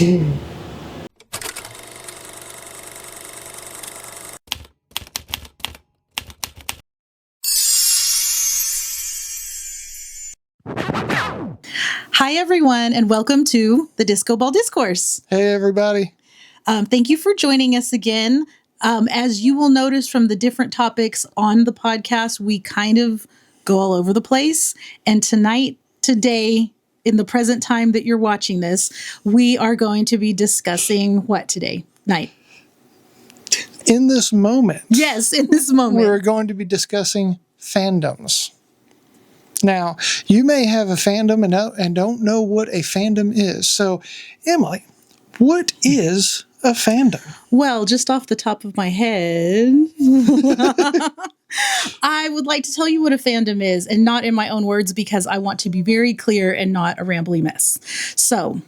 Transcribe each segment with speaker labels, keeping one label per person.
Speaker 1: Hi, everyone, and welcome to the Disco Ball Discourse.
Speaker 2: Hey, everybody.
Speaker 1: Thank you for joining us again. As you will notice from the different topics on the podcast, we kind of go all over the place. And today, in the present time that you're watching this, we are going to be discussing what today? Night.
Speaker 2: In this moment.
Speaker 1: Yes, in this moment.
Speaker 2: We're going to be discussing fandoms. Now, you may have a fandom and don't know what a fandom is. So, Emily, what is a fandom?
Speaker 1: Well, just off the top of my head, I would like to tell you what a fandom is, and not in my own words, because I want to be very clear and not a rambly mess. So,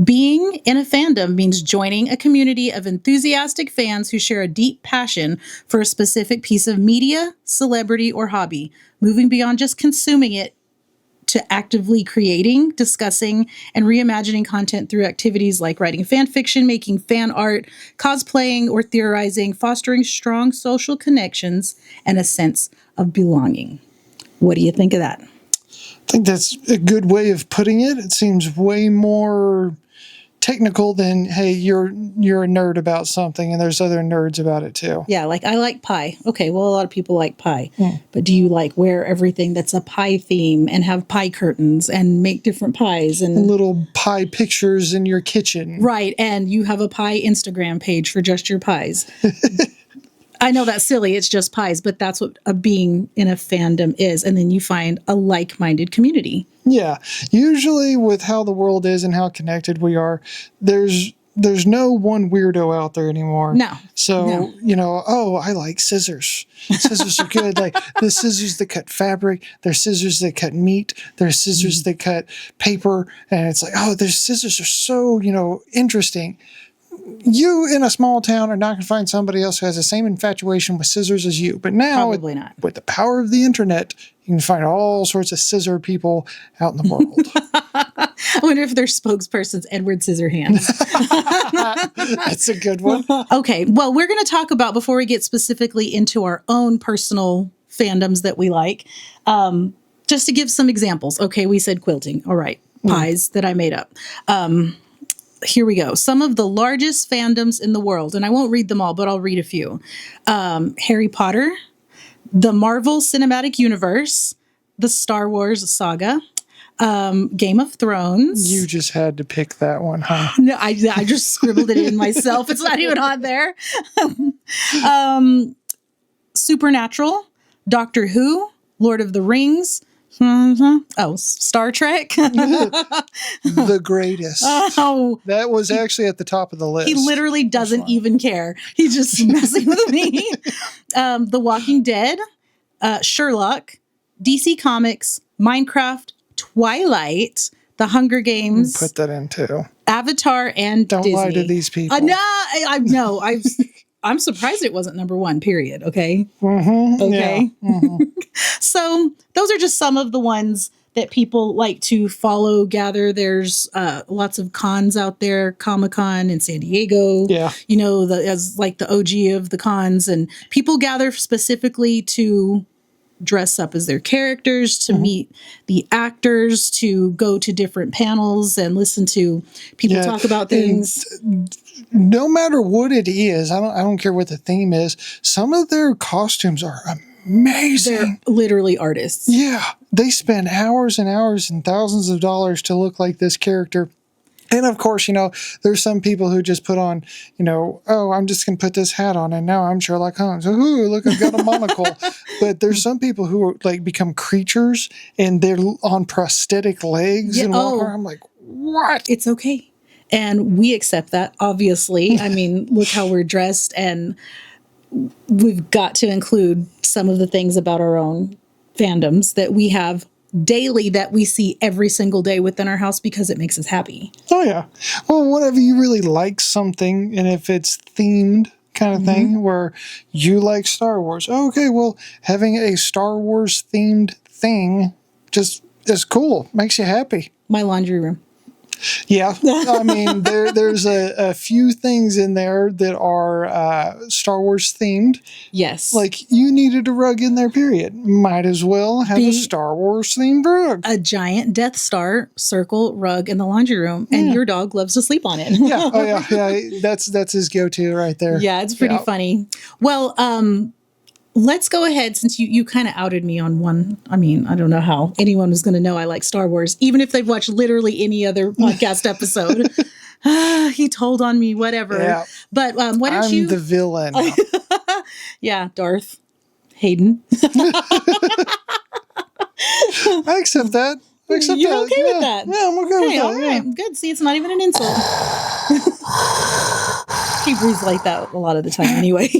Speaker 1: being in a fandom means joining a community of enthusiastic fans who share a deep passion for a specific piece of media, celebrity, or hobby, moving beyond just consuming it to actively creating, discussing, and reimagining content through activities like writing fan fiction, making fan art, cosplaying, or theorizing, fostering strong social connections and a sense of belonging. What do you think of that?
Speaker 2: I think that's a good way of putting it. It seems way more technical than, hey, you're a nerd about something and there's other nerds about it too.
Speaker 1: Yeah, like I like pie. Okay, well, a lot of people like pie. But do you like wear everything that's a pie theme and have pie curtains and make different pies and
Speaker 2: little pie pictures in your kitchen?
Speaker 1: Right, and you have a pie Instagram page for just your pies. I know that's silly, it's just pies, but that's what being in a fandom is. And then you find a like-minded community.
Speaker 2: Yeah. Usually with how the world is and how connected we are, there's no one weirdo out there anymore.
Speaker 1: No.
Speaker 2: So, oh, I like scissors. Scissors are good. Like the scissors that cut fabric, there's scissors that cut meat, there's scissors that cut paper. And it's like, oh, their scissors are so, interesting. You in a small town are not going to find somebody else who has the same infatuation with scissors as you. But now,
Speaker 1: Probably not.
Speaker 2: With the power of the internet, you can find all sorts of scissor people out in the world.
Speaker 1: I wonder if their spokesperson's Edward Scissorhands.
Speaker 2: That's a good one.
Speaker 1: Okay, well, we're going to talk about, before we get specifically into our own personal fandoms that we like, just to give some examples. Okay, we said quilting. All right, pies that I made up. Here we go. Some of the largest fandoms in the world, and I won't read them all, but I'll read a few. Harry Potter, the Marvel Cinematic Universe, the Star Wars saga, Game of Thrones.
Speaker 2: You just had to pick that one, huh?
Speaker 1: No, I just scribbled it in myself. It's not even on there. Supernatural, Doctor Who, Lord of the Rings. Oh, Star Trek.
Speaker 2: The greatest.
Speaker 1: Oh,
Speaker 2: that was actually at the top of the list.
Speaker 1: He literally doesn't even care. He's just messing with me. The Walking Dead, Sherlock, DC Comics, Minecraft, Twilight, The Hunger Games.
Speaker 2: Put that in too.
Speaker 1: Avatar and
Speaker 2: Don't
Speaker 1: Disney.
Speaker 2: lie to these people.
Speaker 1: No, I'm surprised it wasn't number one, period. Okay.
Speaker 2: Mm-hmm,
Speaker 1: okay.
Speaker 2: Yeah. Mm-hmm.
Speaker 1: So those are just some of the ones that people like to follow, gather. There's lots of cons out there, Comic-Con in San Diego.
Speaker 2: Yeah.
Speaker 1: As like the OG of the cons, and people gather specifically to dress up as their characters, to meet the actors, to go to different panels and listen to people talk about things.
Speaker 2: No matter what it is, I don't care what the theme is. Some of their costumes are amazing.
Speaker 1: They're literally artists.
Speaker 2: Yeah, they spend hours and hours and thousands of dollars to look like this character. And of course, there's some people who just put on, oh, I'm just going to put this hat on and now I'm Sherlock Holmes. Ooh, look, I've got a monocle. But there's some people who are, like, become creatures and they're on prosthetic legs and walk around. I'm like, what?
Speaker 1: It's okay. And we accept that, obviously. I mean, look how we're dressed, and we've got to include some of the things about our own fandoms that we have daily, that we see every single day within our house, because it makes us happy.
Speaker 2: Oh, yeah. Well, whenever you really like something, and if it's themed kind of thing, where you like Star Wars, okay, well, having a Star Wars themed thing just is cool. Makes you happy.
Speaker 1: My laundry room.
Speaker 2: Yeah, I mean, there's a few things in there that are Star Wars themed.
Speaker 1: Yes.
Speaker 2: Like, you needed a rug in there, period. Might as well have a Star Wars themed rug.
Speaker 1: A giant Death Star circle rug in the laundry room, and your dog loves to sleep on it.
Speaker 2: Yeah, oh yeah. That's his go-to right there.
Speaker 1: Yeah, it's pretty funny. Well, let's go ahead, since you kind of outed me on one. I mean, I don't know how anyone was going to know I like Star Wars, even if they've watched literally any other podcast episode. He told on me, whatever. Yeah. But why don't you?
Speaker 2: I'm the villain.
Speaker 1: Yeah, Darth Hayden.
Speaker 2: I accept that.
Speaker 1: You're okay with that?
Speaker 2: Yeah, I'm okay with that.
Speaker 1: All right, good. See, it's not even an insult. He breathes like that a lot of the time anyway.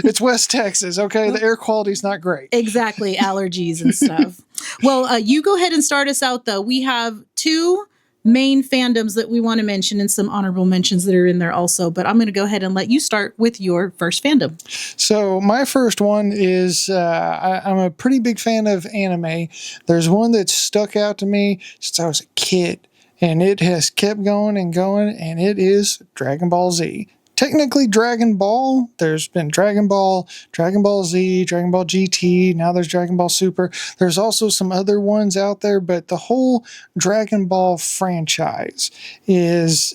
Speaker 2: It's West Texas, okay? The air quality's not great.
Speaker 1: Exactly, allergies and stuff. Well, you go ahead and start us out, though. We have 2 main fandoms that we want to mention and some honorable mentions that are in there also. But I'm going to go ahead and let you start with your first fandom.
Speaker 2: So my first one is I'm a pretty big fan of anime. There's one that stuck out to me since I was a kid, and it has kept going, and it is Dragon Ball Z. Technically Dragon Ball. There's been Dragon Ball, Dragon Ball Z, Dragon Ball GT. Now there's Dragon Ball Super. There's also some other ones out there, but the whole Dragon Ball franchise is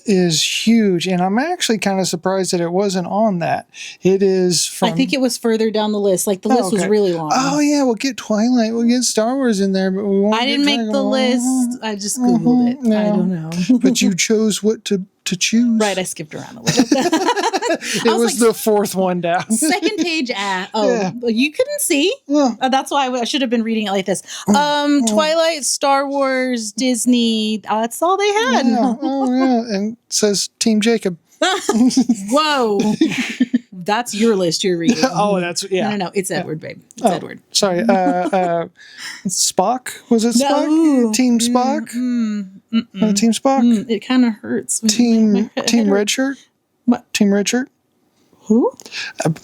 Speaker 2: huge. And I'm actually kind of surprised that it wasn't on that. It is from...
Speaker 1: I think it was further down the list. Like the list was really long.
Speaker 2: Oh yeah, we'll get Twilight, we'll get Star Wars in there, but we won't.
Speaker 1: I didn't make the list. I just Googled it.
Speaker 2: No.
Speaker 1: I don't know.
Speaker 2: But you chose what to choose.
Speaker 1: Right, I skipped around a little.
Speaker 2: It was like, the 4th one down.
Speaker 1: Second page you couldn't see.
Speaker 2: Yeah.
Speaker 1: That's why I should have been reading it like this. Twilight, Star Wars, Disney. That's all they had.
Speaker 2: Yeah. Oh yeah, and it says Team Jacob.
Speaker 1: Whoa. That's your list you're reading.
Speaker 2: Oh, that's
Speaker 1: No, it's Edward, babe. It's Edward.
Speaker 2: Sorry. Spock? Was it Spock?
Speaker 1: No.
Speaker 2: Team Spock? Team Spock?
Speaker 1: It kind of hurts.
Speaker 2: Team Red Shirt?
Speaker 1: What?
Speaker 2: Team Red Shirt?
Speaker 1: Who?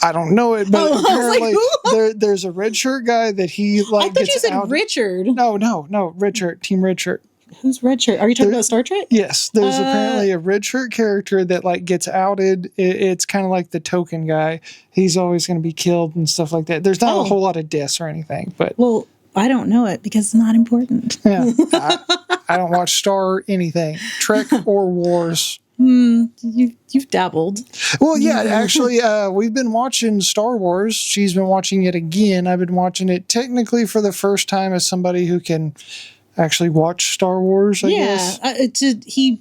Speaker 2: I don't know it, but apparently
Speaker 1: who?
Speaker 2: there's a red shirt guy that he like.
Speaker 1: I thought you said Richard.
Speaker 2: No, Red Shirt, Team Red Shirt.
Speaker 1: Who's Red Shirt? Are you talking about Star Trek?
Speaker 2: Yes, there's apparently a red shirt character that like gets outed. It's kind of like the token guy. He's always going to be killed and stuff like that. There's not a whole lot of deaths or anything, but
Speaker 1: I don't know it because it's not important.
Speaker 2: Yeah, I don't watch Star anything, Trek or Wars.
Speaker 1: You've dabbled.
Speaker 2: Well, yeah, actually, we've been watching Star Wars. She's been watching it again. I've been watching it technically for the first time as somebody who can actually watch Star Wars, I guess.
Speaker 1: He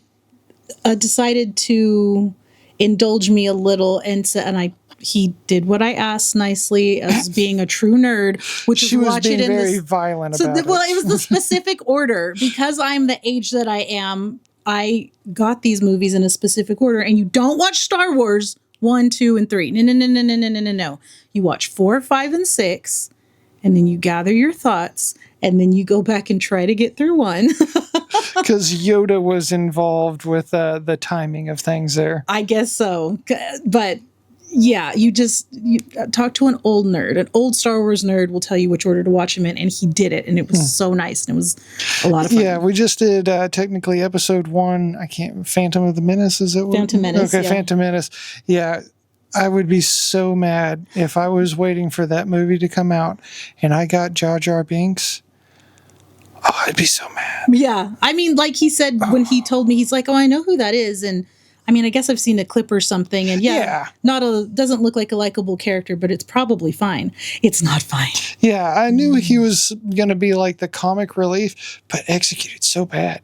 Speaker 1: decided to indulge me a little, and he did what I asked nicely as being a true nerd, which
Speaker 2: she
Speaker 1: is
Speaker 2: was
Speaker 1: watch
Speaker 2: being
Speaker 1: it in
Speaker 2: very
Speaker 1: this,
Speaker 2: violent about it.
Speaker 1: Well, it was the specific order. Because I'm the age that I am, I got these movies in a specific order, and you don't watch Star Wars 1, 2, and 3. No. You watch 4, 5, and 6, and then you gather your thoughts, and then you go back and try to get through 1.
Speaker 2: Because Yoda was involved with the timing of things there.
Speaker 1: I guess so. But yeah, you talk to an old nerd. An old Star Wars nerd will tell you which order to watch him in, and he did it, and it was so nice, and it was a lot of fun.
Speaker 2: Yeah, we just did technically episode 1. Phantom of the Menace, is it?
Speaker 1: Phantom Menace.
Speaker 2: Okay,
Speaker 1: yeah.
Speaker 2: Phantom Menace. Yeah, I would be so mad if I was waiting for that movie to come out and I got Jar Jar Binks. Oh, I'd be so mad.
Speaker 1: Yeah, I mean, like he said when he told me, he's like, "Oh, I know who that is," and I mean, I guess I've seen a clip or something, and doesn't look like a likable character, but it's probably fine. It's not fine.
Speaker 2: Yeah, I knew he was going to be like the comic relief, but executed so bad.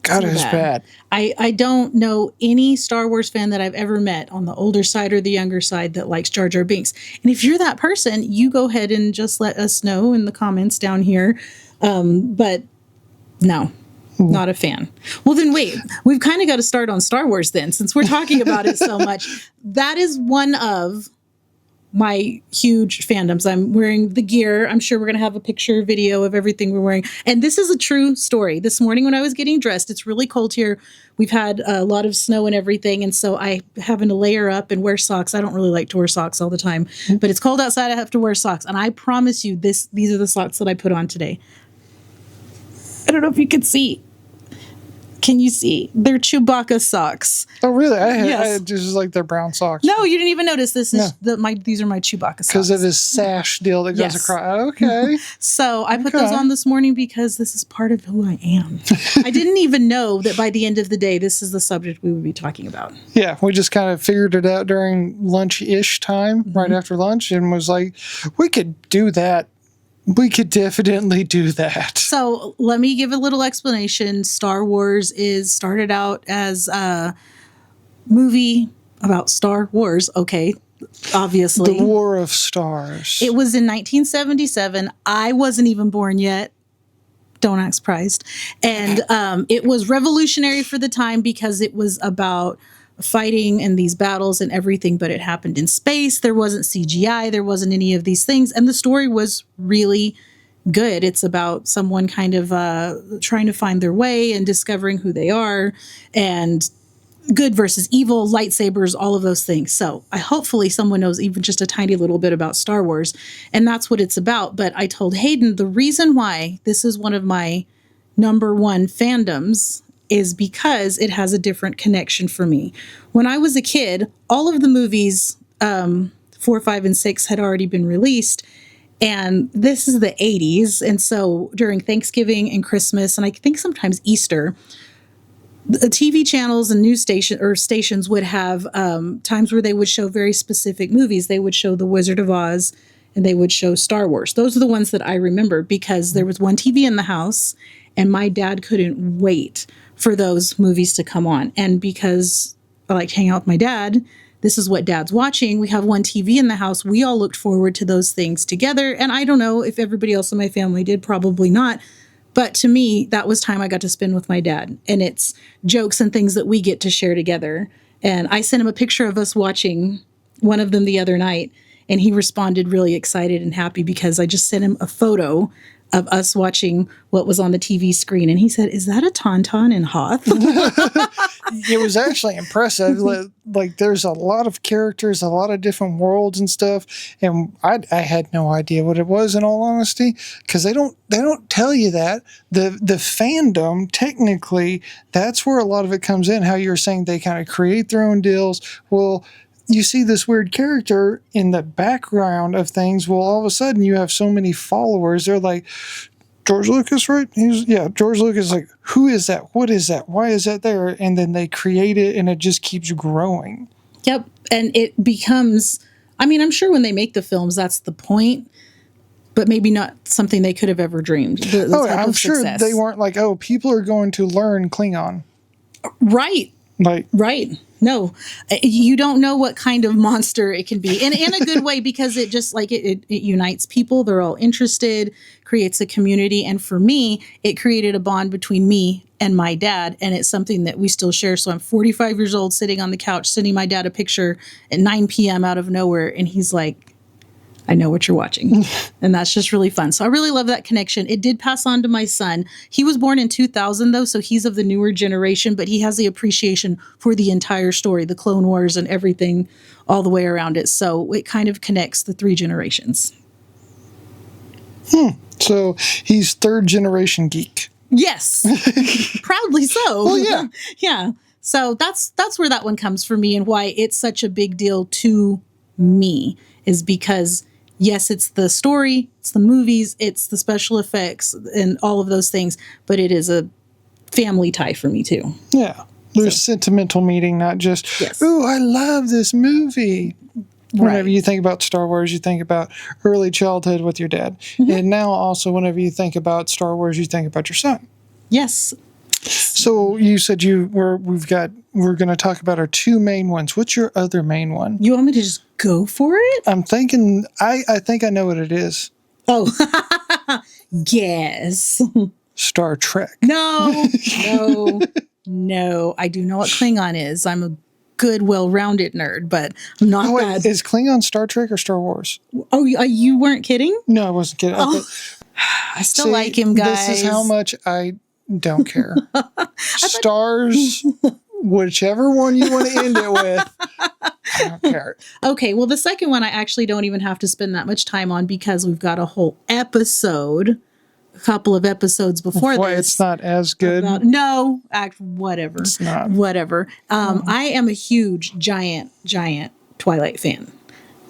Speaker 2: God, it was bad.
Speaker 1: I don't know any Star Wars fan that I've ever met on the older side or the younger side that likes Jar Jar Binks. And if you're that person, you go ahead and just let us know in the comments down here. But no. Not a fan. Well, then wait. We've kind of got to start on Star Wars then, since we're talking about it so much. That is one of my huge fandoms. I'm wearing the gear. I'm sure we're going to have a picture, video of everything we're wearing. And this is a true story. This morning when I was getting dressed, it's really cold here. We've had a lot of snow and everything. And so I having to layer up and wear socks. I don't really like to wear socks all the time, but it's cold outside. I have to wear socks. And I promise you these are the socks that I put on today. I don't know if you can see. Can you see? They're Chewbacca socks.
Speaker 2: Oh, really?
Speaker 1: Yes.
Speaker 2: I just like their brown socks.
Speaker 1: No, you didn't even notice. These are my Chewbacca socks.
Speaker 2: Because of his sash deal that goes across. Okay.
Speaker 1: So I put those on this morning because this is part of who I am. I didn't even know that by the end of the day, this is the subject we would be talking about.
Speaker 2: Yeah, we just kind of figured it out during lunch-ish time, right after lunch, and was like, we could do that. We could definitely do that.
Speaker 1: So let me give a little explanation. Star Wars started out as a movie about Star Wars. Okay, obviously.
Speaker 2: The War of Stars.
Speaker 1: It was in 1977. I wasn't even born yet. Don't act surprised. And it was revolutionary for the time because it was about fighting in these battles and everything, but it happened in space. There wasn't CGI. There wasn't any of these things. And the story was really good. It's about someone kind of trying to find their way and discovering who they are, and good versus evil, lightsabers, all of those things. So hopefully someone knows even just a tiny little bit about Star Wars, and that's what it's about. But I told Hayden the reason why this is one of my number one fandoms is because it has a different connection for me. When I was a kid, all of the movies, 4, 5, and 6 had already been released. And this is the 80s. And so during Thanksgiving and Christmas, and I think sometimes Easter, the TV channels and news stations would have times where they would show very specific movies. They would show The Wizard of Oz and they would show Star Wars. Those are the ones that I remember because there was one TV in the house and my dad couldn't wait for those movies to come on. And because I like to hang out with my dad, this is what dad's watching. We have one TV in the house. We all looked forward to those things together. And I don't know if everybody else in my family did, probably not. But to me, that was time I got to spend with my dad. And it's jokes and things that we get to share together. And I sent him a picture of us watching one of them the other night. And he responded really excited and happy because I just sent him a photo of us watching what was on the TV screen. And he said, "Is that a Tauntaun in Hoth?"
Speaker 2: It was actually impressive. Like there's a lot of characters, a lot of different worlds and stuff. And I had no idea what it was, in all honesty, because they don't tell you that. The fandom, technically, that's where a lot of it comes in. How you're saying they kind of create their own deals. Well, you see this weird character in the background of things. Well, all of a sudden you have so many followers. They're like, George Lucas, right? George Lucas is like, who is that? What is that? Why is that there? And then they create it and it just keeps growing.
Speaker 1: Yep. And it becomes, I mean, I'm sure when they make the films, that's the point, but maybe not something they could have ever dreamed.
Speaker 2: I'm sure success. They weren't like, oh, people are going to learn Klingon.
Speaker 1: Right. Right. No, you don't know what kind of monster it can be, and in a good way, because it just like it unites people. They're all interested, creates a community. And for me, it created a bond between me and my dad. And it's something that we still share. So I'm 45 years old, sitting on the couch, sending my dad a picture at 9 p.m. out of nowhere. And he's like, I know what you're watching. And that's just really fun. So I really love that connection. It did pass on to my son. He was born in 2000, though, so he's of the newer generation, but he has the appreciation for the entire story, the Clone Wars and everything all the way around it. So it kind of connects the 3 generations.
Speaker 2: So he's 3rd generation geek.
Speaker 1: Yes. Proudly so.
Speaker 2: Well, yeah.
Speaker 1: Yeah. So that's where that one comes for me, and why it's such a big deal to me is because yes, it's the story, it's the movies, it's the special effects and all of those things, but it is a family tie for me too.
Speaker 2: Yeah. There's sentimental meaning, not just, ooh, I love this movie. Whenever you think about Star Wars, you think about early childhood with your dad. Mm-hmm. And now also whenever you think about Star Wars, you think about your son.
Speaker 1: Yes.
Speaker 2: So you said we're going to talk about our 2 main ones. What's your other main one?
Speaker 1: You want me to just go for it?
Speaker 2: I'm thinking, I think I know what it is.
Speaker 1: Oh, guess.
Speaker 2: Star Trek.
Speaker 1: No. I do know what Klingon is. I'm a good, well-rounded nerd, but I'm not bad.
Speaker 2: Is Klingon Star Trek or Star Wars?
Speaker 1: Oh, you weren't kidding?
Speaker 2: No, I wasn't kidding.
Speaker 1: Oh. I still like him, guys.
Speaker 2: This is how much I don't care. Stars, whichever one you want to end it with, I don't care.
Speaker 1: Okay, well, the second one I actually don't even have to spend that much time on because we've got a whole episode couple of episodes before
Speaker 2: Why
Speaker 1: this.
Speaker 2: it's not as good.
Speaker 1: Whatever.
Speaker 2: It's not.
Speaker 1: Whatever. I am a huge, giant Twilight fan.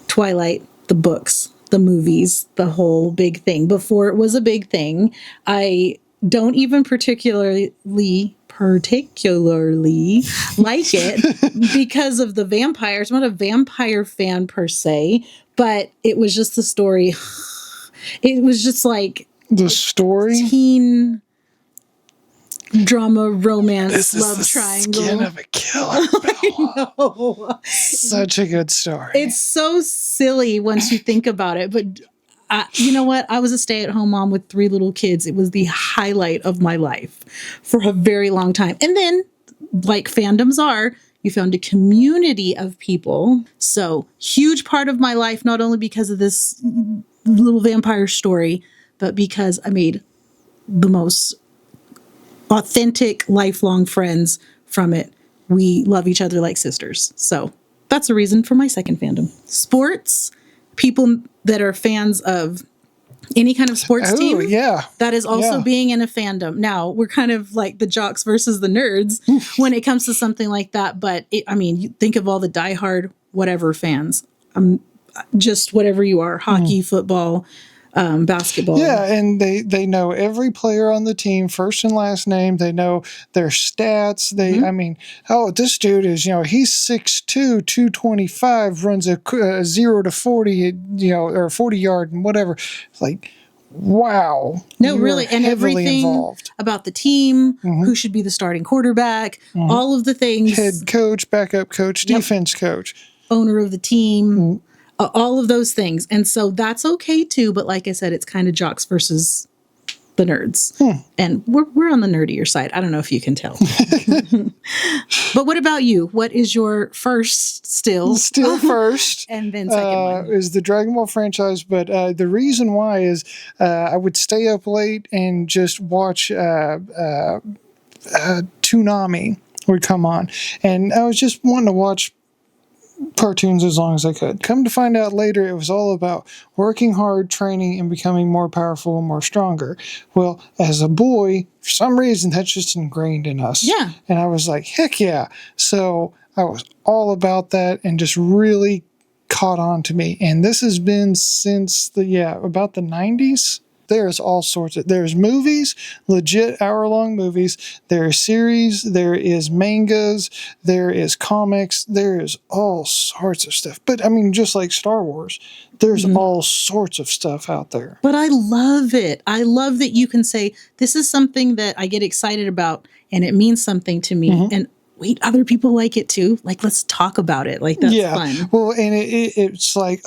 Speaker 1: Twilight, the books, the movies, the whole big thing. Before it was a big thing, I don't even particularly like it because of the vampires. I'm not a vampire fan per se, but it was just the story. It was just like
Speaker 2: The story?
Speaker 1: teen drama, romance,
Speaker 2: This is
Speaker 1: love
Speaker 2: the
Speaker 1: triangle.
Speaker 2: skin of a killer.
Speaker 1: No.
Speaker 2: Such a good story.
Speaker 1: It's so silly once you think about it, but you know what? I was a stay-at-home mom with 3 little kids. It was the highlight of my life for a very long time. And then, like fandoms are, you found a community of people. So, huge part of my life, not only because of this little vampire story, but because I made the most authentic, lifelong friends from it. We love each other like sisters. So that's a reason for my second fandom. Sports, people that are fans of any kind of sports team.
Speaker 2: Yeah.
Speaker 1: That is also being in a fandom. Now, we're kind of like the jocks versus the nerds when it comes to something like that. But you think of all the diehard whatever fans. Just whatever you are, hockey, football, basketball.
Speaker 2: Yeah, and they know every player on the team, first and last name. They know their stats. This dude is, he's 6'2", 225, runs a 0 to 40, or 40 yard and whatever. It's like, wow.
Speaker 1: No, really, and everything
Speaker 2: involved.
Speaker 1: About the team, who should be the starting quarterback, all of the things.
Speaker 2: Head coach, backup coach, defense coach.
Speaker 1: Owner of the team. All of those things. And so that's okay too. But like I said, it's kind of jocks versus the nerds. And we're on the nerdier side. I don't know if you can tell. But what about you? What is your first still?
Speaker 2: Still first.
Speaker 1: And then second one.
Speaker 2: Is the Dragon Ball franchise. But the reason why is I would stay up late and just watch Toonami would come on. And I was just wanting to watch cartoons as long as I could. Come to find out later, it was all about working hard, training, and becoming more powerful and more stronger. Well, as a boy, for some reason, that's just ingrained in us.
Speaker 1: Yeah.
Speaker 2: And I was like, heck yeah. So I was all about that and just really caught on to me. And this has been since about the 90s. There's all sorts of, there's movies, legit hour-long movies, there's series, there is mangas, there is comics, there is all sorts of stuff. But just like Star Wars, there's all sorts of stuff out there.
Speaker 1: But I love it. I love that you can say, this is something that I get excited about and it means something to me. And wait, other people like it too. Like, let's talk about it. Like, that's fun.
Speaker 2: Well, and it's like,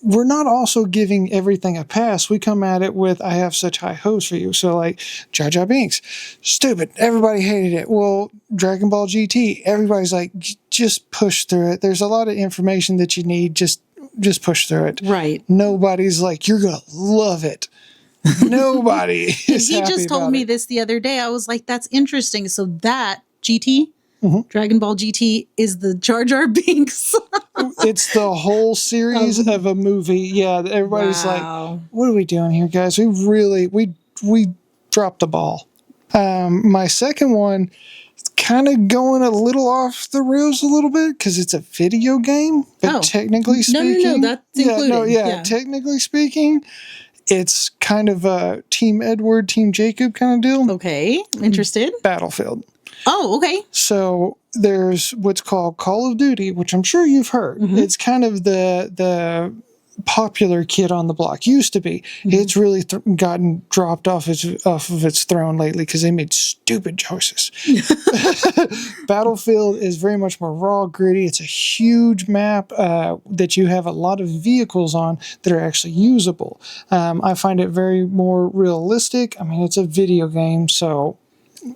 Speaker 2: we're not also giving everything a pass. We come at it with, I have such high hopes for you. So like Jar Jar Binks, stupid. Everybody hated it. Well, Dragon Ball GT, everybody's like, just push through it. There's a lot of information that you need. Just push through it.
Speaker 1: Right.
Speaker 2: Nobody's like, you're going to love it. Nobody is
Speaker 1: He just told me this the other day. I was like, that's interesting. So that GT, Dragon Ball GT, is the Jar Jar Binks.
Speaker 2: It's the whole series of a movie. Yeah, everybody's like, what are we doing here, guys? We dropped the ball. My second one is kind of going a little off the rails a little bit because it's a video game, but technically speaking...
Speaker 1: No, that's included.
Speaker 2: Technically speaking, it's kind of a Team Edward, Team Jacob kind of deal.
Speaker 1: Okay, interested.
Speaker 2: Battlefield.
Speaker 1: Oh, okay.
Speaker 2: So there's what's called Call of Duty, which I'm sure you've heard. It's kind of the popular kid on the block. Used to be. It's really gotten dropped off of its throne lately because they made stupid choices. Battlefield is very much more raw, gritty. It's a huge map that you have a lot of vehicles on that are actually usable. I find it very more realistic. It's a video game, so...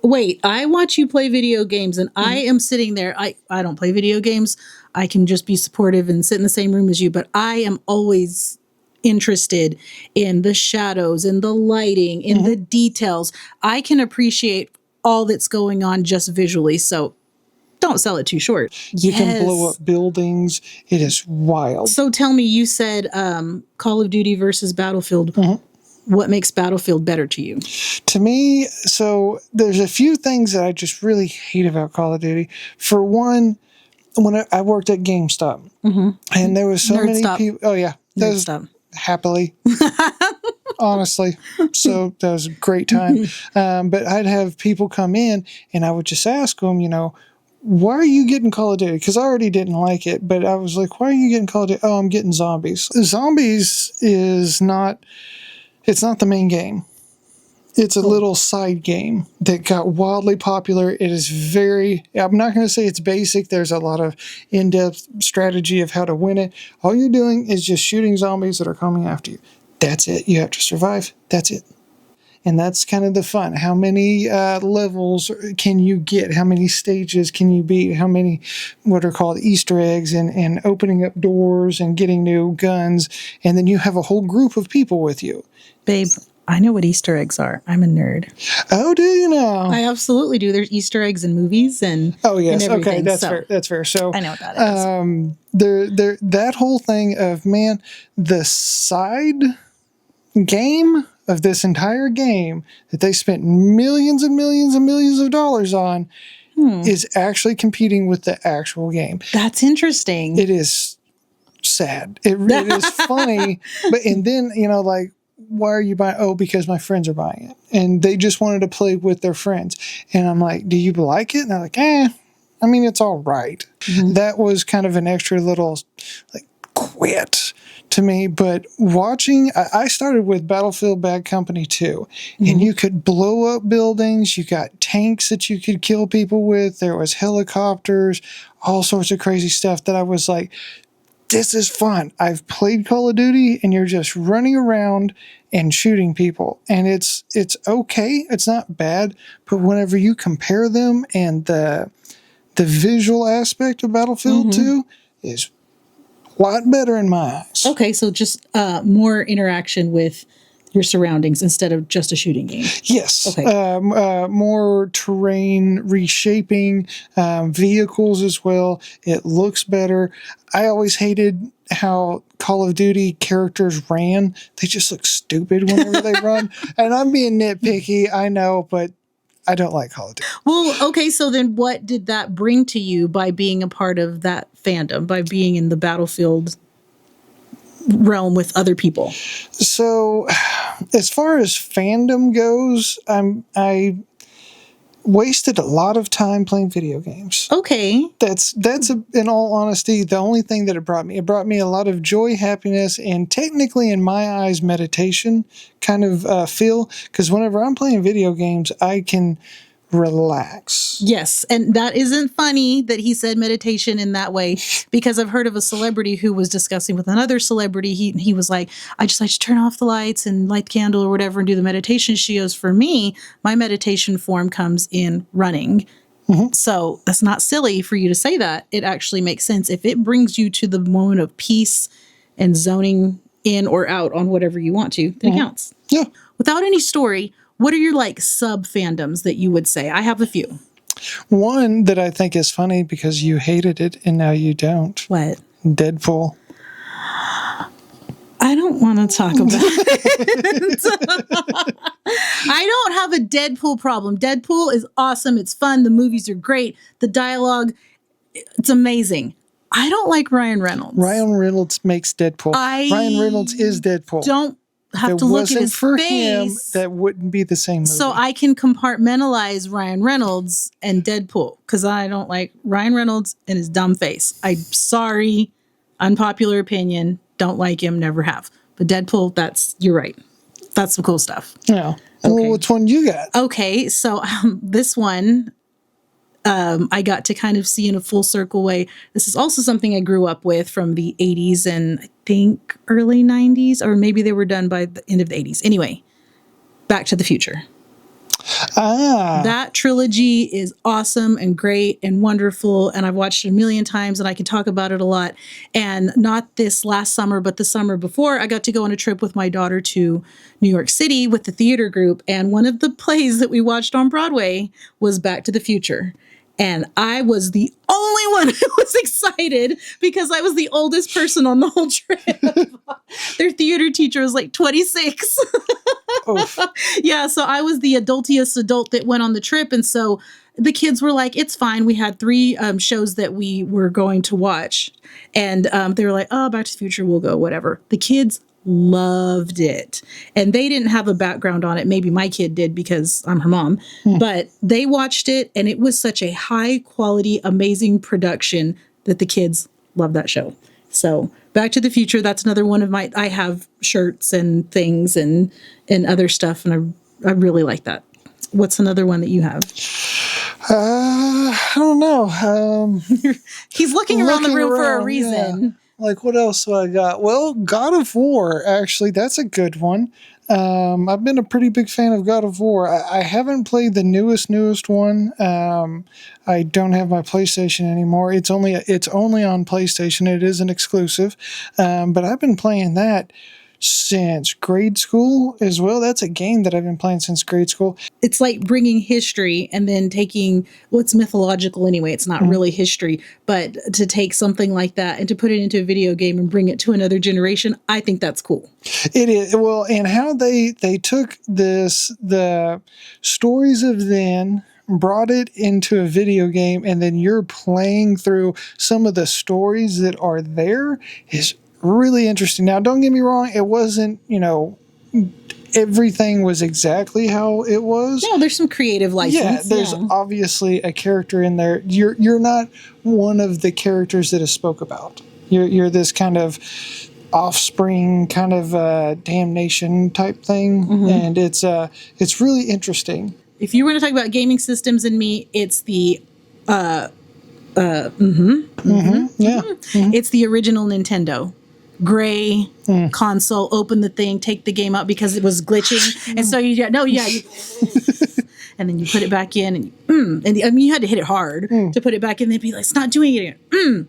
Speaker 1: Wait, I watch you play video games and I am sitting there. I don't play video games. I can just be supportive and sit in the same room as you, but I am always interested in the shadows, in the lighting, in the details. I can appreciate all that's going on just visually. So don't sell it too short.
Speaker 2: You can blow up buildings. It is wild.
Speaker 1: So tell me, you said Call of Duty versus Battlefield. What makes Battlefield better to you?
Speaker 2: To me, so there's a few things that I just really hate about Call of Duty. For one, when I worked at GameStop, and there was so many
Speaker 1: Nerdstop.
Speaker 2: people. Oh yeah, that was
Speaker 1: Nerdstop.
Speaker 2: happily, honestly. So that was a great time. But I'd have people come in, and I would just ask them, why are you getting Call of Duty? Because I already didn't like it, but I was like, why are you getting Call of Duty? Oh, I'm getting zombies. Zombies is not. It's not the main game. It's a little side game that got wildly popular. It is I'm not going to say it's basic. There's a lot of in-depth strategy of how to win it. All you're doing is just shooting zombies that are coming after you. That's it. You have to survive. That's it. And that's kind of the fun. How many levels can you get? How many stages can you beat? How many what are called Easter eggs and opening up doors and getting new guns? And then you have a whole group of people with you.
Speaker 1: Babe, I know what Easter eggs are. I'm a nerd.
Speaker 2: Oh, do you know?
Speaker 1: I absolutely do. There's Easter eggs in movies and
Speaker 2: oh yes,
Speaker 1: and everything.
Speaker 2: okay, that's
Speaker 1: So,
Speaker 2: fair. That's fair. So
Speaker 1: I know what that is.
Speaker 2: that whole thing of the side game of this entire game that they spent millions and millions and millions of dollars on is actually competing with the actual game.
Speaker 1: That's interesting.
Speaker 2: It is sad. It is funny, and then like, why are you buying? Oh, because my friends are buying it, and they just wanted to play with their friends. And I'm like, do you like it? And they're like, I mean, it's all right. That was kind of an extra little like quit to me. But watching, I started with Battlefield Bad Company 2, and you could blow up buildings. You got tanks that you could kill people with. There was helicopters, all sorts of crazy stuff that I was like, this is fun. I've played Call of Duty, and you're just running around and shooting people, and it's okay. It's not bad, but whenever you compare them, and the visual aspect of Battlefield 2 is a lot better in my eyes.
Speaker 1: Okay, so just more interaction with your surroundings instead of just a shooting game.
Speaker 2: Yes.
Speaker 1: Okay.
Speaker 2: More terrain reshaping, vehicles as well. It looks better. I always hated how Call of Duty characters ran. They just look stupid whenever they run. And I'm being nitpicky, I know, but I don't like Call of Duty.
Speaker 1: Well, okay, so then what did that bring to you by being a part of that fandom, by being in the Battlefield realm with other people?
Speaker 2: So, as far as fandom goes, I wasted a lot of time playing video games.
Speaker 1: Okay.
Speaker 2: In all honesty, the only thing that it brought me. It brought me a lot of joy, happiness, and technically, in my eyes, meditation kind of feel. Because whenever I'm playing video games, I can relax.
Speaker 1: Yes, and that isn't funny that he said meditation in that way, because I've heard of a celebrity who was discussing with another celebrity. He was like, I just like to turn off the lights and light the candle or whatever and do the meditation. She goes, for me, my meditation form comes in running. So that's not silly for you to say that. It actually makes sense. If it brings you to the moment of peace and zoning in or out on whatever you want to, then it counts.
Speaker 2: Yeah.
Speaker 1: Without any story, what are your like sub fandoms that you would say? I have a few.
Speaker 2: One that I think is funny because you hated it and now you don't.
Speaker 1: What?
Speaker 2: Deadpool.
Speaker 1: I don't want to talk about it. I don't have a Deadpool problem. Deadpool is awesome. It's fun. The movies are great. The dialogue, it's amazing. I don't like Ryan Reynolds.
Speaker 2: Ryan Reynolds makes Deadpool. Ryan Reynolds is Deadpool.
Speaker 1: Don't have
Speaker 2: if
Speaker 1: to
Speaker 2: it
Speaker 1: look
Speaker 2: wasn't
Speaker 1: at his
Speaker 2: for
Speaker 1: face.
Speaker 2: him, that wouldn't be the same movie.
Speaker 1: So I can compartmentalize Ryan Reynolds and Deadpool because I don't like Ryan Reynolds and his dumb face. I'm sorry, unpopular opinion. Don't like him, never have. But Deadpool, you're right. That's some cool stuff.
Speaker 2: Yeah.
Speaker 1: Okay.
Speaker 2: Well, which one you got?
Speaker 1: Okay, so this one I got to kind of see in a full circle way. This is also something I grew up with from the 80s and I think early 90s, or maybe they were done by the end of the 80s. Anyway, Back to the Future. That trilogy is awesome and great and wonderful, and I've watched it a million times and I can talk about it a lot. And not this last summer, but the summer before, I got to go on a trip with my daughter to New York City with the theater group, and one of the plays that we watched on Broadway was Back to the Future. And I was the only one who was excited because I was the oldest person on the whole trip. Their theater teacher was like 26.
Speaker 2: Oof.
Speaker 1: Yeah, so I was the adultiest adult that went on the trip, and so the kids were like, "It's fine." We had 3 shows that we were going to watch, and they were like, "Oh, Back to the Future, we'll go, whatever." The kids loved it, and they didn't have a background on it. Maybe my kid did because I'm her mom, but they watched it, and it was such a high quality, amazing production that the kids loved that show. So Back to the Future, that's another one of my, I have shirts and things and other stuff, and I really like that. What's another one that you have?
Speaker 2: I don't know.
Speaker 1: He's looking around the room for a reason.
Speaker 2: Yeah. Like, what else do I got? Well, God of War, actually, that's a good one. I've been a pretty big fan of God of War. I haven't played the newest one. I don't have my PlayStation anymore. It's only on PlayStation. It is an exclusive. But I've been playing that since grade school as well. That's a game that I've been playing since grade school.
Speaker 1: It's like bringing history and then taking what's mythological anyway. It's not really history, but to take something like that and to put it into a video game and bring it to another generation, I think that's cool.
Speaker 2: It is. Well, and how they took the stories of then, brought it into a video game, and then you're playing through some of the stories that are there is really interesting. Now, don't get me wrong, it wasn't, everything was exactly how it was.
Speaker 1: No, there's some creative license.
Speaker 2: Yeah, there's obviously a character in there. You're not one of the characters that is spoke about. You're this kind of offspring, kind of damnation type thing, and it's really interesting.
Speaker 1: If you were going to talk about gaming systems and me, it's the it's the original Nintendo. Gray console, open the thing, take the game out because it was glitching, and so you and then you put it back in, and I mean you had to hit it hard to put it back in. They'd be like, "It's not doing it again."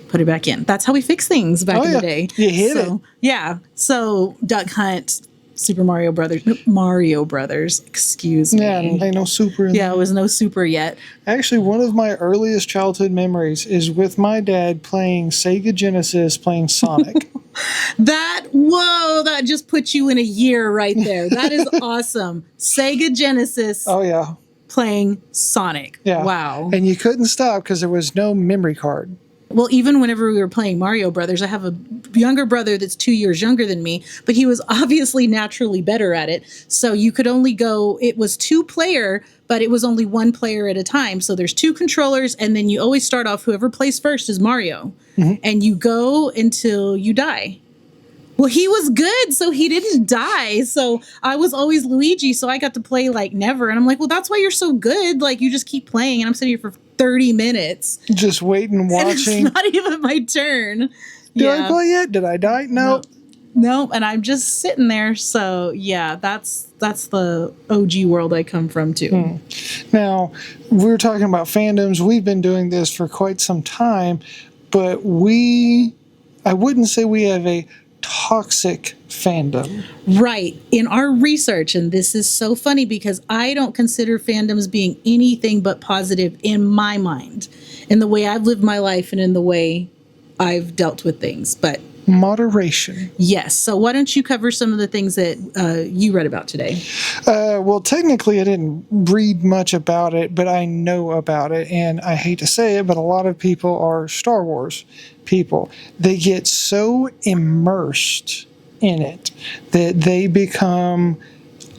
Speaker 1: Put it back in. That's how we fix things back in the day.
Speaker 2: You hit it.
Speaker 1: Yeah. So Duck Hunt, Super Mario Brothers. Excuse me.
Speaker 2: Yeah, ain't no super.
Speaker 1: Yeah, it was no super yet.
Speaker 2: Actually, one of my earliest childhood memories is with my dad playing Sega Genesis, playing Sonic.
Speaker 1: That just puts you in a year right there. That is awesome. Sega Genesis.
Speaker 2: Oh yeah.
Speaker 1: Playing Sonic.
Speaker 2: Yeah.
Speaker 1: Wow.
Speaker 2: And you couldn't stop because there was no memory card.
Speaker 1: Well, even whenever we were playing Mario Brothers, I have a younger brother that's 2 years younger than me, but he was obviously naturally better at it. So you could only go, it was 2-player, but it was only 1 player at a time. So there's 2 controllers, and then you always start off, whoever plays first is Mario. And you go until you die. Well, he was good, so he didn't die. So I was always Luigi, so I got to play like never. And I'm like, well, that's why you're so good. Like, you just keep playing. And I'm sitting here for 30 minutes.
Speaker 2: Just waiting, watching.
Speaker 1: It's not even my turn.
Speaker 2: Did I play yet? Did I die? No.
Speaker 1: No, and I'm just sitting there. So, yeah, that's the OG world I come from, too.
Speaker 2: Now, we're talking about fandoms. We've been doing this for quite some time, but I wouldn't say we have a toxic fandom.
Speaker 1: Right. In our research, and this is so funny because I don't consider fandoms being anything but positive in my mind, in the way I've lived my life and in the way I've dealt with things. But
Speaker 2: moderation.
Speaker 1: Yes. So why don't you cover some of the things that you read about today?
Speaker 2: Well, technically, I didn't read much about it, but I know about it. And I hate to say it, but a lot of people are Star Wars people. They get so immersed in it that they become,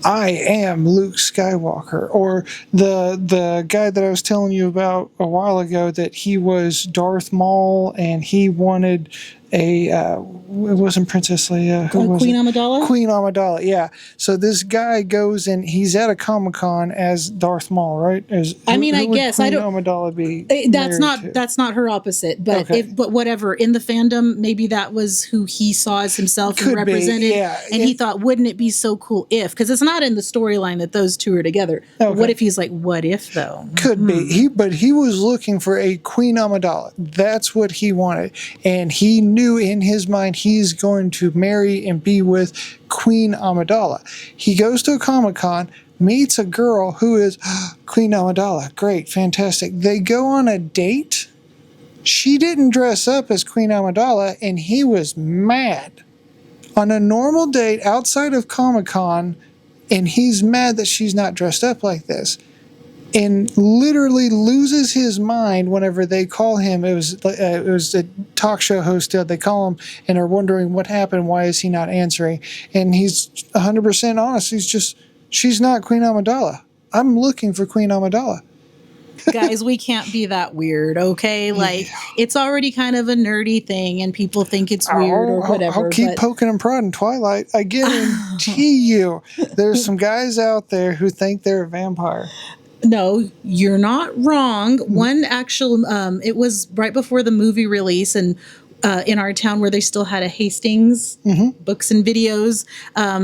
Speaker 2: I am Luke Skywalker. Or the guy that I was telling you about a while ago, that he was Darth Maul and he wanted it wasn't Princess Leia.
Speaker 1: Queen Amidala?
Speaker 2: Queen Amidala, yeah. So this guy goes and he's at a Comic-Con as Darth Maul, right?
Speaker 1: I guess
Speaker 2: Queen
Speaker 1: I don't.
Speaker 2: Amidala be
Speaker 1: That's not her opposite, but
Speaker 2: okay.
Speaker 1: But whatever, in the fandom, maybe that was who he saw as himself and represented.
Speaker 2: Yeah.
Speaker 1: And he thought, wouldn't it be so cool if? Because it's not in the storyline that those two are together. Okay. What if he's like, what if though?
Speaker 2: Could be. But he was looking for a Queen Amidala. That's what he wanted, and he knew in his mind he's going to marry and be with Queen Amidala. He goes to a Comic-Con, meets a girl who is Queen Amidala. Great, fantastic. They go on a date. She didn't dress up as Queen Amidala, and he was mad. on a normal date outside of Comic-Con, and he's mad that she's not dressed up like this, and literally loses his mind whenever they call him. It was a talk show host. They call him and are wondering what happened. Why is he not answering? And he's 100% honest. She's not Queen Amidala. I'm looking for Queen Amidala.
Speaker 1: Guys, we can't be that weird, okay? Like, it's already kind of a nerdy thing, and people think it's weird or whatever.
Speaker 2: I'll keep poking and prodding Twilight. I guarantee you, there's some guys out there who think they're a vampire.
Speaker 1: No, you're not wrong. One actual, it was right before the movie release, and in our town where they still had a Hastings books and videos,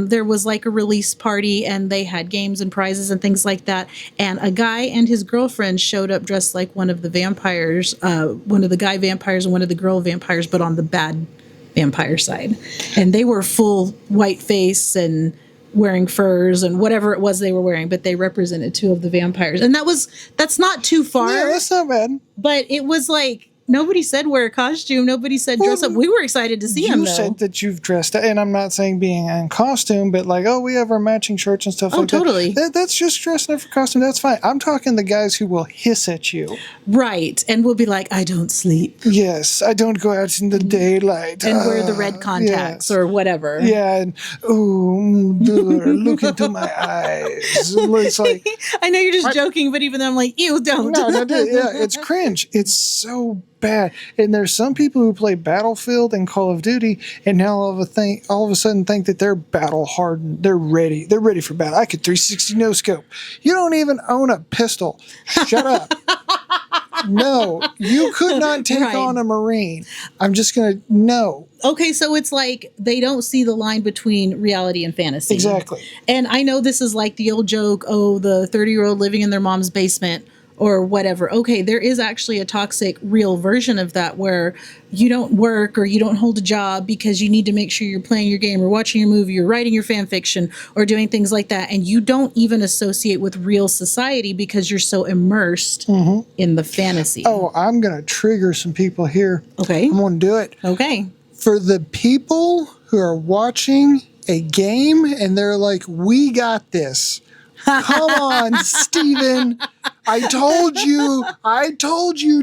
Speaker 1: there was like a release party, and they had games and prizes and things like that. And a guy and his girlfriend showed up dressed like one of the vampires, one of the guy vampires and one of the girl vampires, but on the bad vampire side. And they were full white face and wearing furs and whatever it was they were wearing, but they represented two of the vampires. And that's not too far.
Speaker 2: Yeah, that's not bad.
Speaker 1: But it was like, nobody said wear a costume. Nobody said dress up. We were excited to see him, though.
Speaker 2: You said that you've dressed up, and I'm not saying being in costume, but like, we have our matching shirts and stuff like
Speaker 1: totally.
Speaker 2: that. That's just dressing up for costume. That's fine. I'm talking the guys who will hiss at you.
Speaker 1: Right. And we'll be like, I don't sleep.
Speaker 2: Yes, I don't go out in the daylight.
Speaker 1: And wear the red contacts or whatever.
Speaker 2: Yeah, and look into my eyes. It's like,
Speaker 1: I know you're just joking, but even though I'm like, ew, don't.
Speaker 2: No, it's cringe. It's so bad. And there's some people who play Battlefield and Call of Duty, and now all of a sudden think that they're battle hardened. They're ready. They're ready for battle. I could 360 no scope. You don't even own a pistol. Shut up. No, you could not take on a Marine. I'm just gonna no.
Speaker 1: Okay, so it's like they don't see the line between reality and fantasy.
Speaker 2: Exactly.
Speaker 1: And I know this is like the old joke, the 30-year-old living in their mom's basement or whatever. Okay, there is actually a toxic real version of that where you don't work or you don't hold a job because you need to make sure you're playing your game or watching your movie or writing your fan fiction or doing things like that. And you don't even associate with real society because you're so immersed in the fantasy.
Speaker 2: Oh, I'm going to trigger some people here.
Speaker 1: Okay.
Speaker 2: I'm going to do it.
Speaker 1: Okay.
Speaker 2: For the people who are watching a game and they're like, we got this. Come on, Steven. I told you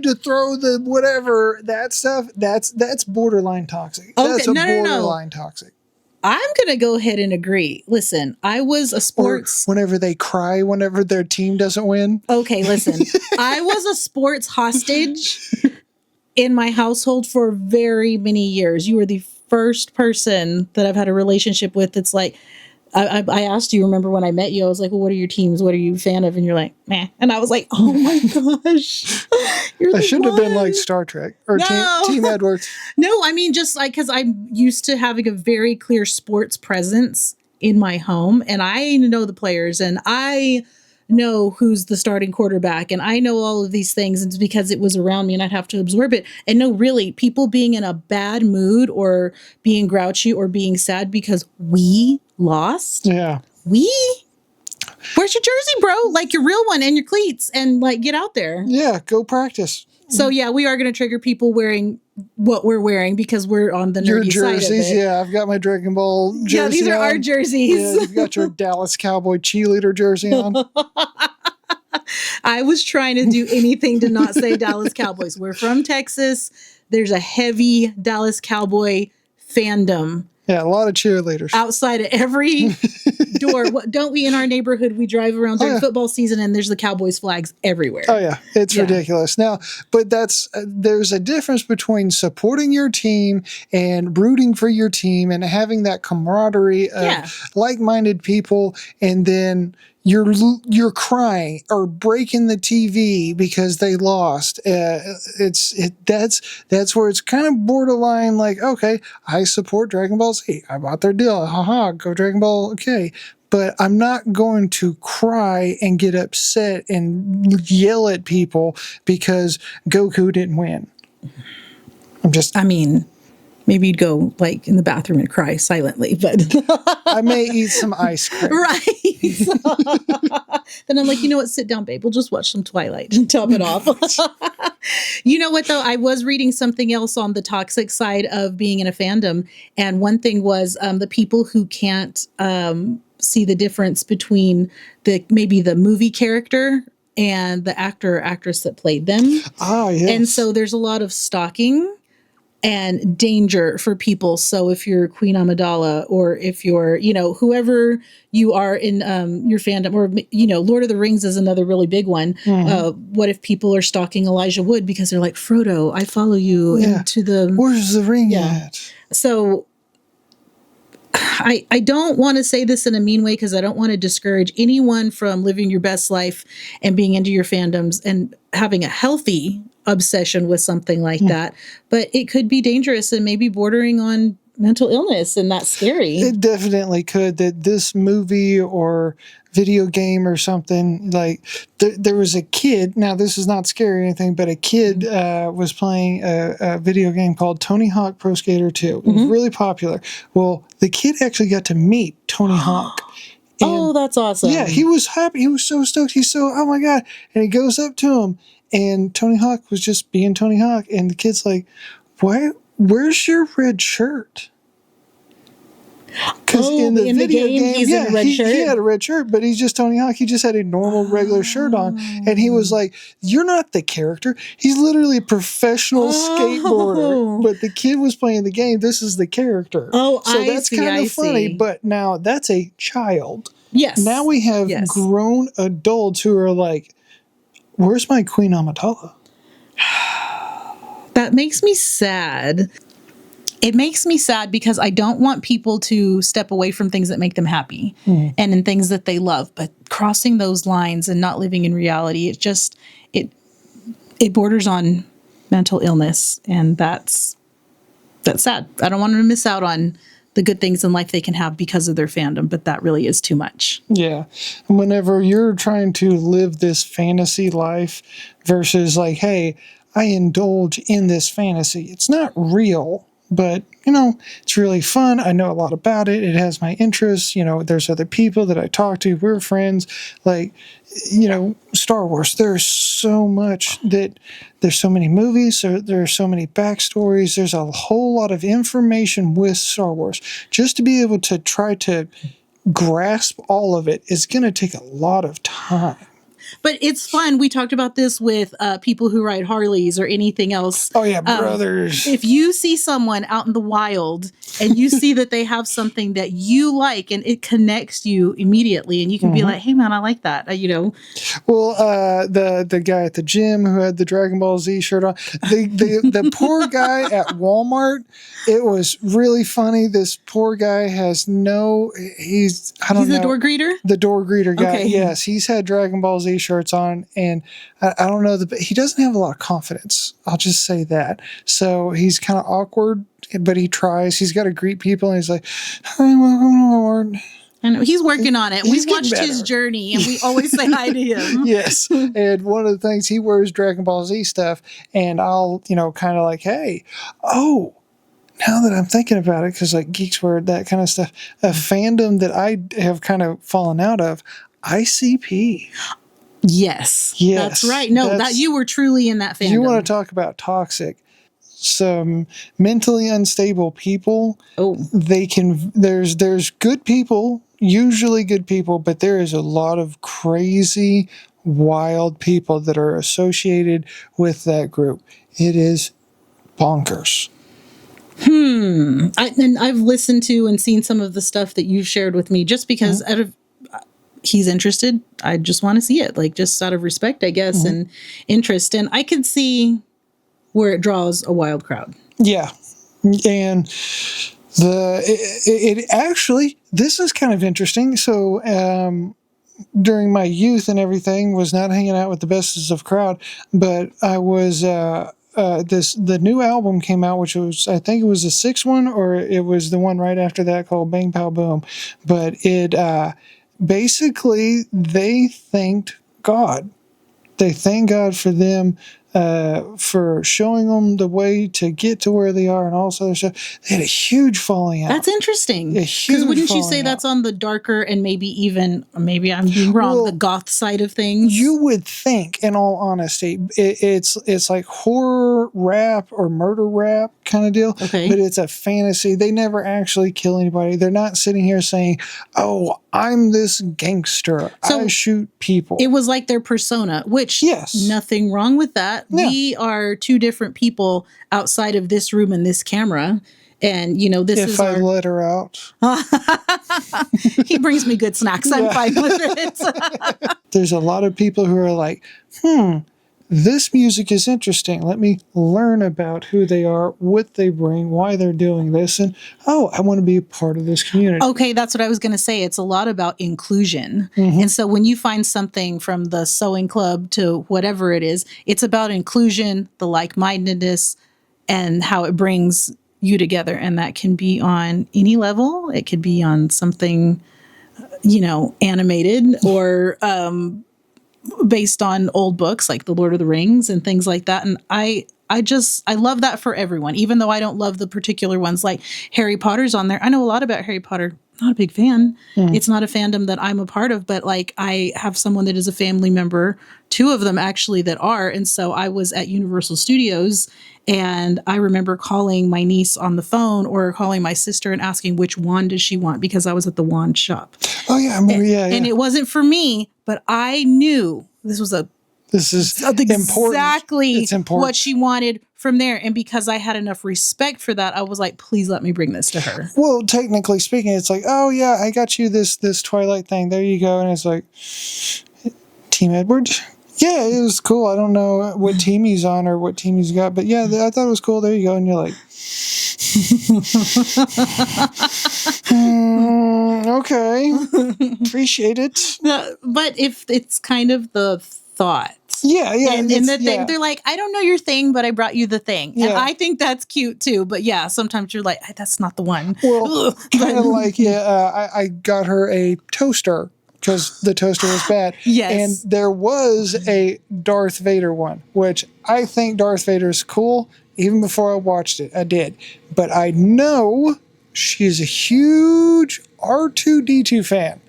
Speaker 2: to throw the whatever, that stuff. That's borderline toxic.
Speaker 1: Okay,
Speaker 2: that's borderline toxic.
Speaker 1: I'm going to go ahead and agree. Listen, I was a sports...
Speaker 2: Or whenever they cry whenever their team doesn't win.
Speaker 1: Okay, listen. I was a sports hostage in my household for very many years. You were the first person that I've had a relationship with that's like... I asked you, remember when I met you, I was like, well, what are your teams? What are you a fan of? And you're like, meh. And I was like, oh my gosh.
Speaker 2: I should have been like Star Trek or Team Edwards.
Speaker 1: No, I mean, just like, because I'm used to having a very clear sports presence in my home. And I know the players and I know who's the starting quarterback and I know all of these things. It's because it was around me and I'd have to absorb it. And no, really, people being in a bad mood or being grouchy or being sad because we lost.
Speaker 2: Yeah.
Speaker 1: Where's your jersey, bro? Like your real one and your cleats and like get out there.
Speaker 2: Yeah, go practice.
Speaker 1: So yeah, we are going to trigger people wearing what we're wearing because we're on the nerdy
Speaker 2: jerseys,
Speaker 1: side of it.
Speaker 2: Yeah, I've got my Dragon Ball jersey.
Speaker 1: Yeah, these are our jerseys.
Speaker 2: Yeah, you've got your Dallas Cowboy cheerleader jersey on.
Speaker 1: I was trying to do anything to not say Dallas Cowboys. We're from Texas. There's a heavy Dallas Cowboy fandom.
Speaker 2: Yeah, a lot of cheerleaders.
Speaker 1: Outside of every door. Don't we in our neighborhood, we drive around during football season and there's the Cowboys flags everywhere.
Speaker 2: Oh, yeah. It's ridiculous. Now, but there's a difference between supporting your team and rooting for your team and having that camaraderie of like-minded people and then you're crying or breaking the TV because they lost. That's where it's kind of borderline like, okay, I support Dragon Ball Z. I bought their deal. Haha, go Dragon Ball. Okay. But I'm not going to cry and get upset and yell at people because Goku didn't win.
Speaker 1: Maybe you'd go like in the bathroom and cry silently, but
Speaker 2: I may eat some ice cream.
Speaker 1: right. Then I'm like, you know what? Sit down, babe. We'll just watch some Twilight and top it off. You know what, though? I was reading something else on the toxic side of being in a fandom. And one thing was the people who can't see the difference between maybe the movie character and the actor or actress that played them.
Speaker 2: Ah, yes.
Speaker 1: And so there's a lot of stalking and danger for people. So if you're Queen Amidala, or if you're, whoever you are in your fandom, or, Lord of the Rings is another really big one. What if people are stalking Elijah Wood because they're like, Frodo, I follow you into the...
Speaker 2: Where's the ring at?
Speaker 1: So I don't want to say this in a mean way, because I don't want to discourage anyone from living your best life and being into your fandoms and having a healthy obsession with something like that. But it could be dangerous and maybe bordering on mental illness, and that's scary.
Speaker 2: It definitely could. That this movie or video game or something, like there was a kid, now this is not scary or anything, but a kid was playing a video game called Tony Hawk Pro Skater 2. It was really popular. Well, the kid actually got to meet Tony Hawk.
Speaker 1: Oh, that's awesome.
Speaker 2: Yeah, he was happy. He was so stoked. He's so, oh my God. And he goes up to him, and Tony Hawk was just being Tony Hawk. And the kid's like, where's your red shirt? Because in the video game,
Speaker 1: he's in a red shirt.
Speaker 2: He had a red shirt, but he's just Tony Hawk. He just had a normal, regular shirt on. And he was like, you're not the character. He's literally a professional skateboarder. But the kid was playing the game. This is the character.
Speaker 1: Oh,
Speaker 2: so that's kind of funny. But now that's a child.
Speaker 1: Yes.
Speaker 2: Now we have grown adults who are like, where's my Queen Amidala?
Speaker 1: That makes me sad. It makes me sad because I don't want people to step away from things that make them happy and in things that they love. But crossing those lines and not living in reality, it borders on mental illness, and that's sad. I don't want them to miss out on the good things in life they can have because of their fandom, but that really is too much.
Speaker 2: Yeah. And whenever you're trying to live this fantasy life versus like, hey, I indulge in this fantasy, it's not real. But, it's really fun. I know a lot about it. It has my interests. There's other people that I talk to. We're friends. Like, Star Wars, there's so much there's so many movies. There's so many backstories. There's a whole lot of information with Star Wars. Just to be able to try to grasp all of it is going to take a lot of time.
Speaker 1: But it's fun. We talked about this with people who ride Harleys or anything else.
Speaker 2: Oh, yeah, brothers.
Speaker 1: If you see someone out in the wild and you see that they have something that you like and it connects you immediately, and you can be like, hey, man, I like that,
Speaker 2: Well, the guy at the gym who had the Dragon Ball Z shirt on, the poor guy at Walmart, it was really funny. This poor guy has he's the
Speaker 1: door greeter?
Speaker 2: The door greeter guy,
Speaker 1: okay.
Speaker 2: Yes. He's had Dragon Ball Z shirts on, and I don't know, he doesn't have a lot of confidence. I'll just say that. So he's kind of awkward, but he tries. He's got to greet people, and he's like, "Hi, welcome to Walmart."
Speaker 1: I know he's working on it. We've watched his journey, and we always say hi to him.
Speaker 2: Yes. And one of the things, he wears Dragon Ball Z stuff, and I'll, kind of like, hey, now that I'm thinking about it, because like geeks wear that kind of stuff, a fandom that I have kind of fallen out of, ICP.
Speaker 1: Yes, that's right. No, that you were truly in that fandom.
Speaker 2: You want to talk about toxic? Some mentally unstable people.
Speaker 1: Oh,
Speaker 2: there's good people, usually good people, but there is a lot of crazy, wild people that are associated with that group. It is bonkers.
Speaker 1: I've listened to and seen some of the stuff that you've shared with me just because he's interested. I just want to see it, like just out of respect, I guess, and interest. And I can see where it draws a wild crowd.
Speaker 2: Yeah. And it actually, this is kind of interesting. So, during my youth and everything, was not hanging out with the bestest of crowd, but I was, the new album came out, which was, I think it was the sixth one, or it was the one right after that called Bang Pow Boom. But it, basically they thanked God. They thanked God for them for showing them the way to get to where they are and all this other stuff. They had a huge falling out.
Speaker 1: That's interesting. Because wouldn't you say that's on the darker and maybe I'm being wrong, the goth side of things?
Speaker 2: You would think, in all honesty, it's like horror rap or murder rap kind of deal.
Speaker 1: Okay.
Speaker 2: But it's a fantasy. They never actually kill anybody. They're not sitting here saying, "Oh, I'm this gangster.
Speaker 1: So
Speaker 2: I shoot people."
Speaker 1: It was like their persona, which nothing wrong with that.
Speaker 2: No.
Speaker 1: We are two different people outside of this room and this camera. And, this is
Speaker 2: I let her out.
Speaker 1: He brings me good snacks. I'm fine with it.
Speaker 2: There's a lot of people who are like, this music is interesting. Let me learn about who they are, what they bring, why they're doing this. And, I want to be a part of this community.
Speaker 1: Okay, that's what I was going to say. It's a lot about inclusion. Mm-hmm. And so when you find something from the sewing club to whatever it is, it's about inclusion, the like-mindedness, and how it brings you together. And that can be on any level. It could be on something, animated or based on old books like The Lord of the Rings and things like that. And I love that for everyone, even though I don't love the particular ones like Harry Potter's on there. I know a lot about Harry Potter. Not a big fan. It's not a fandom that I'm a part of, but like I have someone that is a family member, 2 of them actually that are. And so I was at Universal Studios and I remember calling my niece on the phone or calling my sister and asking which wand does she want because I was at the wand shop.
Speaker 2: Oh yeah, Maria.
Speaker 1: And it wasn't for me, but I knew this is exactly what she wanted from there. And because I had enough respect for that, I was like, please let me bring this to her.
Speaker 2: Well, technically speaking, it's like, oh yeah, I got you this Twilight thing. There you go. And it's like, Team Edwards? Yeah, it was cool. I don't know what team he's on or what team he's got, but yeah, I thought it was cool. There you go. And you're like, okay, appreciate it.
Speaker 1: But if it's kind of the thought.
Speaker 2: Yeah.
Speaker 1: And the thing, they're like, I don't know your thing, but I brought you the thing. Yeah. And I think that's cute too. But yeah, sometimes you're like, that's not the one.
Speaker 2: Well, kind of like, I got her a toaster because the toaster was bad.
Speaker 1: Yes.
Speaker 2: And there was a Darth Vader one, which I think Darth Vader is cool. Even before I watched it, I did. But I know she's a huge R2-D2 fan.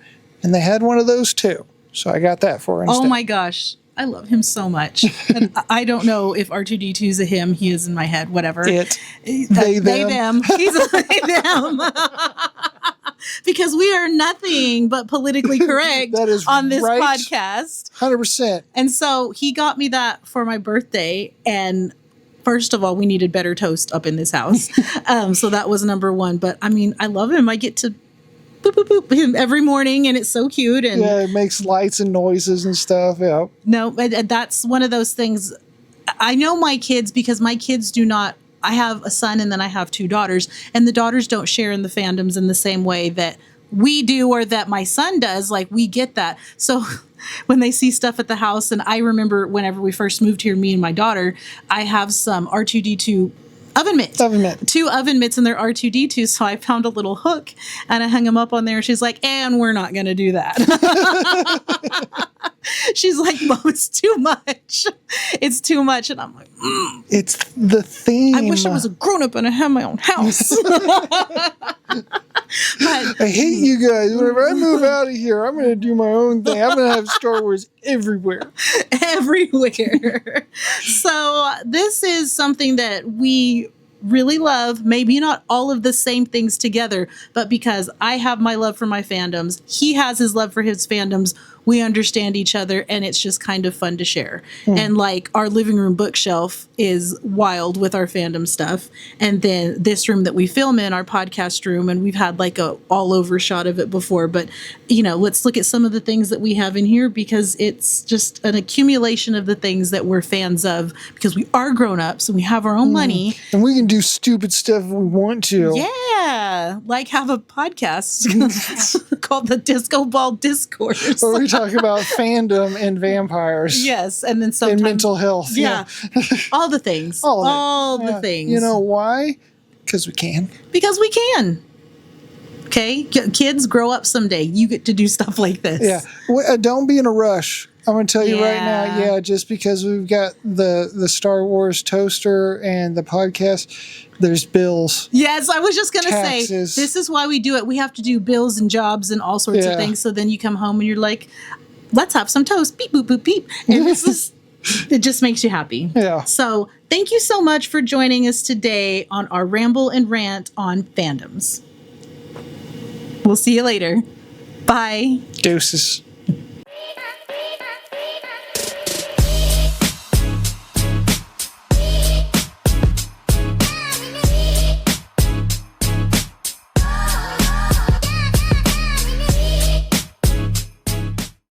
Speaker 2: And they had one of those too. So I got that for her instead.
Speaker 1: Oh my gosh. I love him so much. And I don't know if R2-D2 is a him. He is in my head. Whatever.
Speaker 2: They, them.
Speaker 1: He's a they, them. Because we are nothing but politically correct on this podcast.
Speaker 2: 100%.
Speaker 1: And so he got me that for my birthday. And first of all, we needed better toast up in this house. So that was number one. But I mean, I love him. I get to boop, boop, boop him every morning, and it's so cute. And
Speaker 2: yeah, it makes lights and noises and stuff. Yeah.
Speaker 1: No, that's one of those things. I know my kids because my kids do not. I have a son and then I have 2 daughters, and the daughters don't share in the fandoms in the same way that we do or that my son does. Like, we get that. So when they see stuff at the house, and I remember whenever we first moved here, me and my daughter, I have some R2-D2 oven mitts. 2 oven mitts, and they're R2-D2. So I found a little hook and I hung them up on there. And she's like, and we're not going to do that. She's like, Mom, it's too much. It's too much. And I'm like,
Speaker 2: It's the theme.
Speaker 1: I wish I was a grown up and I had my own house.
Speaker 2: But I hate you guys. Whenever I move out of here, I'm going to do my own thing. I'm going to have Star Wars everywhere. Everywhere.
Speaker 1: So this is something that we really love. Maybe not all of the same things together, but because I have my love for my fandoms, he has his love for his fandoms. We understand each other, and it's just kind of fun to share. And like our living room bookshelf is wild with our fandom stuff. And then this room that we film in, our podcast room, and we've had like a all over shot of it before. But, let's look at some of the things that we have in here because it's just an accumulation of the things that we're fans of because we are grown ups and we have our own money.
Speaker 2: And we can do stupid stuff if we want to.
Speaker 1: Yeah. Like have a podcast called the Disco Ball Discourse.
Speaker 2: Or we talk about fandom and vampires.
Speaker 1: Yes. And then sometimes.
Speaker 2: And mental health.
Speaker 1: Yeah. All the things. All the things.
Speaker 2: You know why? Because we can.
Speaker 1: Because we can. Okay, kids, grow up someday. You get to do stuff like this.
Speaker 2: Yeah, don't be in a rush. I'm going to tell you right now.
Speaker 1: Yeah.
Speaker 2: Yeah, just because we've got the Star Wars toaster and the podcast, there's bills.
Speaker 1: Yes, I was just going to say,
Speaker 2: Taxes.
Speaker 1: this is why we do it. We have to do bills and jobs and all sorts of
Speaker 2: Yeah.
Speaker 1: things. So then you come home and you're like, let's have some toast. Beep, boop, boop, beep. And this is, it just makes you happy.
Speaker 2: Yeah.
Speaker 1: So thank you so much for joining us today on our ramble and rant on fandoms. We'll see you later. Bye.
Speaker 2: Deuces.